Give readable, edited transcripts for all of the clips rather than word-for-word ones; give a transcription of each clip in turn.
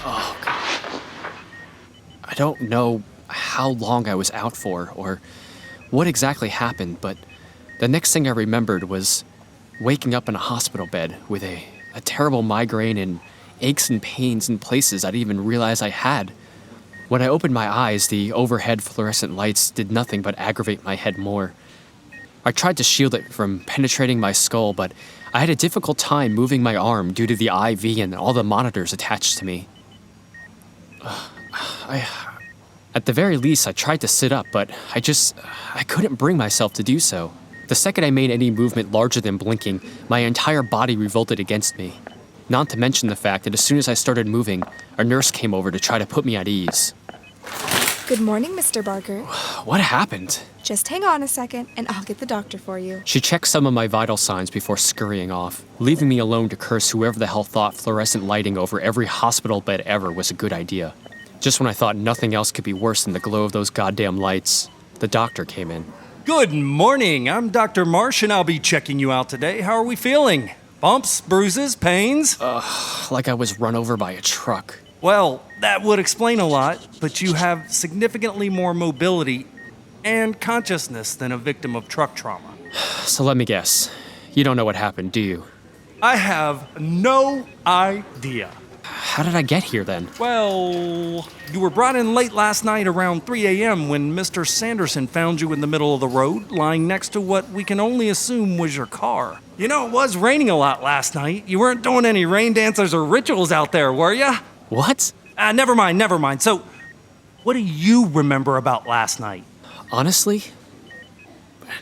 Oh, God. I don't know how long I was out for or what exactly happened, but the next thing I remembered was waking up in a hospital bed with a terrible migraine and aches and pains in places I didn't even realize I had. When I opened my eyes, the overhead fluorescent lights did nothing but aggravate my head more. I tried to shield it from penetrating my skull, but I had a difficult time moving my arm due to the IV and all the monitors attached to me. At the very least, I tried to sit up, but I couldn't bring myself to do so. The second I made any movement larger than blinking, my entire body revolted against me. Not to mention the fact that as soon as I started moving, a nurse came over to try to put me at ease. Good morning, Mr. Barker. What happened? Just hang on a second, and I'll get the doctor for you. She checked some of my vital signs before scurrying off, leaving me alone to curse whoever the hell thought fluorescent lighting over every hospital bed ever was a good idea. Just when I thought nothing else could be worse than the glow of those goddamn lights, the doctor came in. Good morning. I'm Dr. Marsh, and I'll be checking you out today. How are we feeling? Bumps, bruises, pains? Like I was run over by a truck. Well, that would explain a lot, but you have significantly more mobility and consciousness than a victim of truck trauma. So let me guess. You don't know what happened, do you? I have no idea. How did I get here then? Well, you were brought in late last night around 3 a.m. when Mr. Sanderson found you in the middle of the road, lying next to what we can only assume was your car. You know, it was raining a lot last night. You weren't doing any rain dances or rituals out there, were ya? What? Never mind. So, what do you remember about last night? Honestly,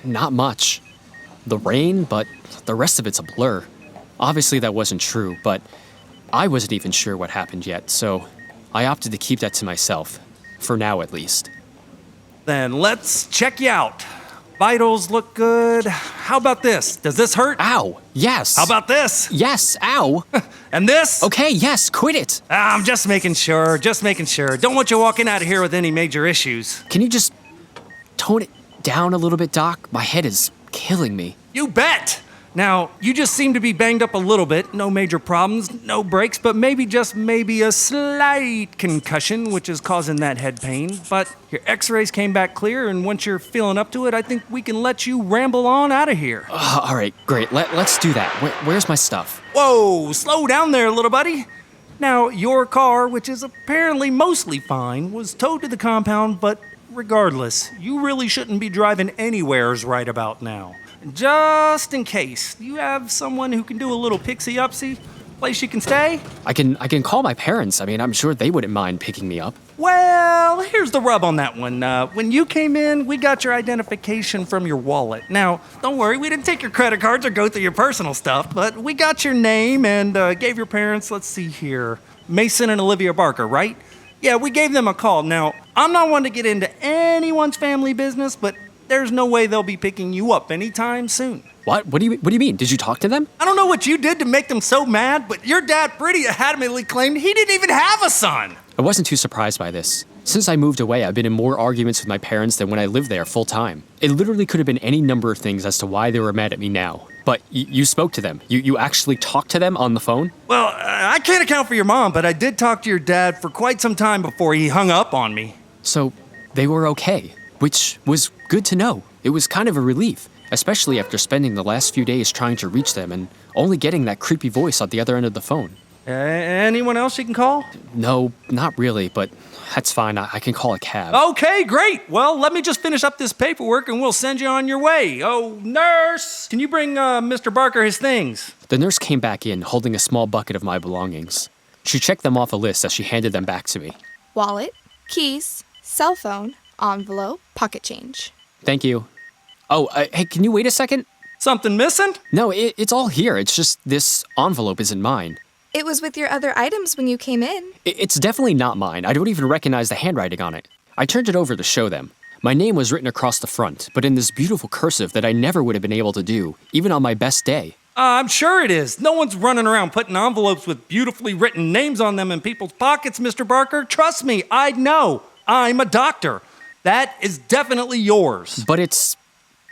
not much. The rain, but the rest of it's a blur. Obviously that wasn't true, but I wasn't even sure what happened yet, so I opted to keep that to myself. For now, at least. Then let's check you out. Vitals look good. How about this? Does this hurt? Ow! Yes! How about this? Yes! Ow! And this? Okay, yes, quit it! I'm just making sure. Don't want you walking out of here with any major issues. Can you just tone it down a little bit, Doc? My head is killing me. You bet! Now, you just seem to be banged up a little bit. No major problems, no breaks, but maybe a slight concussion, which is causing that head pain. But your x-rays came back clear, and once you're feeling up to it, I think we can let you ramble on out of here. All right, great. Let's do that. Where's my stuff? Whoa, slow down there, little buddy. Now, your car, which is apparently mostly fine, was towed to the compound, but regardless, you really shouldn't be driving anywheres right about now. Just in case, do you have someone who can do a little pixie-upsy? Place you can stay? I can call my parents. I mean, I'm sure they wouldn't mind picking me up. Well, here's the rub on that one. When you came in, we got your identification from your wallet. Now, don't worry, we didn't take your credit cards or go through your personal stuff, but we got your name and gave your parents, let's see here, Mason and Olivia Barker, right? Yeah, we gave them a call. Now, I'm not one to get into anyone's family business, but there's no way they'll be picking you up anytime soon. What? What do you mean? Did you talk to them? I don't know what you did to make them so mad, but your dad pretty adamantly claimed he didn't even have a son. I wasn't too surprised by this. Since I moved away, I've been in more arguments with my parents than when I lived there full time. It literally could have been any number of things as to why they were mad at me now. But you spoke to them. You actually talked to them on the phone? Well, I can't account for your mom, but I did talk to your dad for quite some time before he hung up on me. So they were okay, which was good to know. It was kind of a relief, especially after spending the last few days trying to reach them and only getting that creepy voice on the other end of the phone. Anyone else you can call? No, not really, but that's fine. I can call a cab. Okay, great. Well, let me just finish up this paperwork and we'll send you on your way. Oh, nurse, can you bring Mr. Barker his things? The nurse came back in, holding a small bucket of my belongings. She checked them off a list as she handed them back to me. Wallet, keys, cell phone, envelope, pocket change. Thank you. Oh, hey, can you wait a second? Something missing? No, it's all here. It's just this envelope isn't mine. It was with your other items when you came in. It's definitely not mine. I don't even recognize the handwriting on it. I turned it over to show them. My name was written across the front, but in this beautiful cursive that I never would have been able to do, even on my best day. I'm sure it is. No one's running around putting envelopes with beautifully written names on them in people's pockets, Mr. Barker. Trust me, I know. I'm a doctor. That is definitely yours. But it's...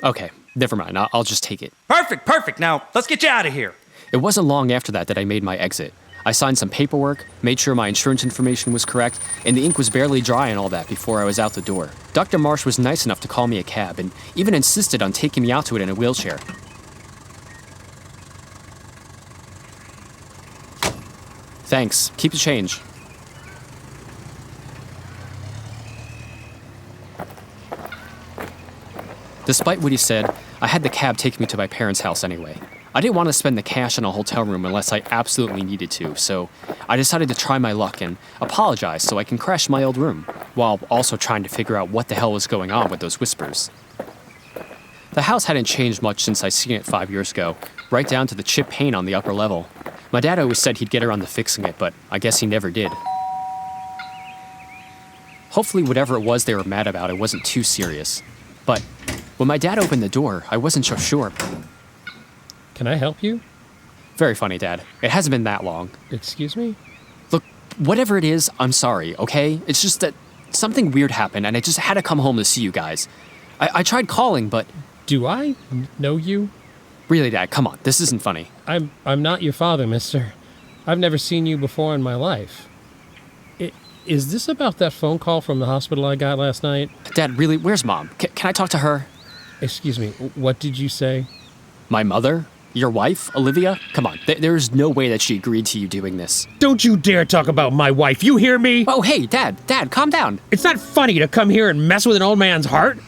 Okay, never mind. I'll just take it. Perfect. Now, let's get you out of here. It wasn't long after that I made my exit. I signed some paperwork, made sure my insurance information was correct, and the ink was barely dry and all that before I was out the door. Dr. Marsh was nice enough to call me a cab and even insisted on taking me out to it in a wheelchair. Thanks. Keep the change. Despite what he said, I had the cab take me to my parents' house anyway. I didn't want to spend the cash in a hotel room unless I absolutely needed to, so I decided to try my luck and apologize so I can crash my old room, while also trying to figure out what the hell was going on with those whispers. The house hadn't changed much since I seen it 5 years ago, right down to the chipped paint on the upper level. My dad always said he'd get around to fixing it, but I guess he never did. Hopefully whatever it was they were mad about, it wasn't too serious. But when my dad opened the door, I wasn't so sure. Can I help you? Very funny, Dad. It hasn't been that long. Excuse me? Look, whatever it is, I'm sorry, okay? It's just that something weird happened and I just had to come home to see you guys. I tried calling, but... Do I know you? Really, Dad, come on. This isn't funny. I'm not your father, mister. I've never seen you before in my life. Is this about that phone call from the hospital I got last night? Dad, really? Where's Mom? Can I talk to her? Excuse me, what did you say? My mother? Your wife, Olivia? Come on, there's no way that she agreed to you doing this. Don't you dare talk about my wife, you hear me? Oh, hey, Dad, calm down. It's not funny to come here and mess with an old man's heart.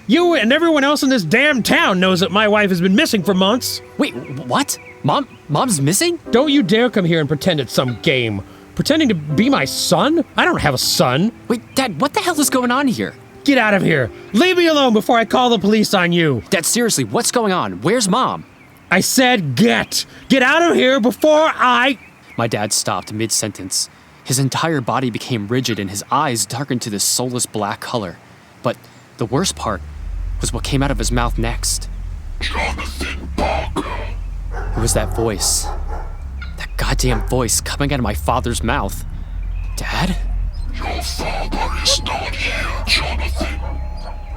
You and everyone else in this damn town knows that my wife has been missing for months. Wait, what? Mom's missing? Don't you dare come here and pretend it's some game. Pretending to be my son? I don't have a son. Wait, Dad, what the hell is going on here? Get out of here. Leave me alone before I call the police on you. Dad, seriously, what's going on? Where's Mom? I said get out of here before I... My dad stopped mid-sentence. His entire body became rigid and his eyes darkened to this soulless black color. But the worst part was what came out of his mouth next. Jonathan Barker. It was that voice. That goddamn voice coming out of my father's mouth. Dad? Your father is not here, Jonathan.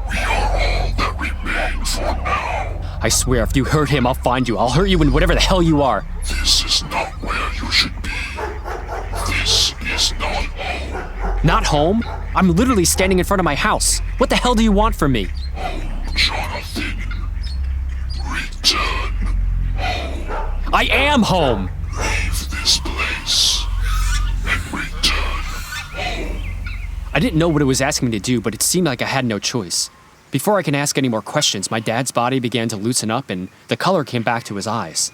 We are all that remain for now. I swear, if you hurt him, I'll find you. I'll hurt you in whatever the hell you are. This is not where you should be. This is not home. Not home? I'm literally standing in front of my house. What the hell do you want from me? Jonathan. Return home. I am home! Leave this place and return home. I didn't know what it was asking me to do, but it seemed like I had no choice. Before I can ask any more questions, my dad's body began to loosen up and the color came back to his eyes.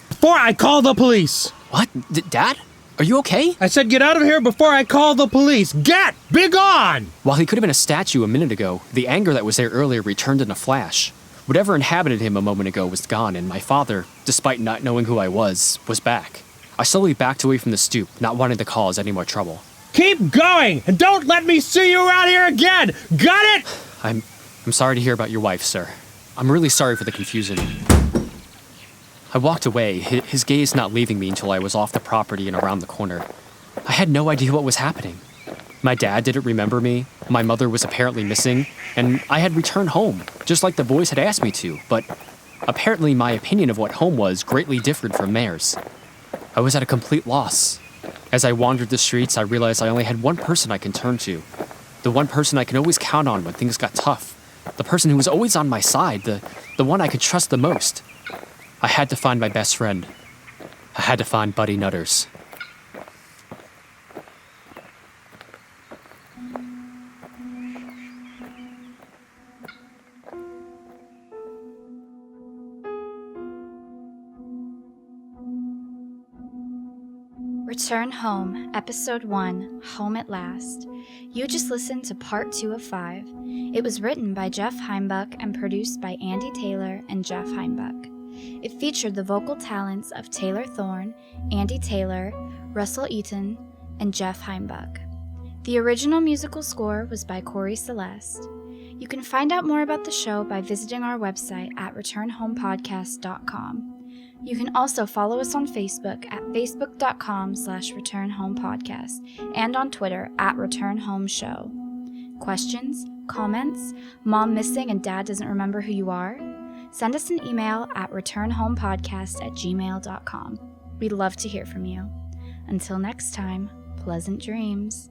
Before I call the police! What? Dad? Are you okay? I said get out of here before I call the police! Be gone! While he could have been a statue a minute ago, the anger that was there earlier returned in a flash. Whatever inhabited him a moment ago was gone, and my father, despite not knowing who I was back. I slowly backed away from the stoop, not wanting to cause any more trouble. Keep going, and don't let me see you around here again! Got it? I'm sorry to hear about your wife, sir. I'm really sorry for the confusion. I walked away, his gaze not leaving me until I was off the property and around the corner. I had no idea what was happening. My dad didn't remember me, my mother was apparently missing, and I had returned home, just like the boys had asked me to, but apparently my opinion of what home was greatly differed from theirs. I was at a complete loss. As I wandered the streets, I realized I only had one person I can turn to. The one person I can always count on when things got tough. The person who was always on my side, the one I could trust the most. I had to find my best friend. I had to find Buddy Nutters. Return Home, Episode 1, Home at Last. You just listened to Part 2 of 5. It was written by Jeff Heimbuch and produced by Andy Taylor and Jeff Heimbuch. It featured the vocal talents of Taylor Thorne, Andy Taylor, Russell Eaton, and Jeff Heimbuch. The original musical score was by Kori Celeste. You can find out more about the show by visiting our website at returnhomepodcast.com. You can also follow us on Facebook at facebook.com/returnhomepodcast and on Twitter at returnhomeshow. Questions? Comments? Mom missing and dad doesn't remember who you are? Send us an email at returnhomepodcast@gmail.com. We'd love to hear from you. Until next time, pleasant dreams.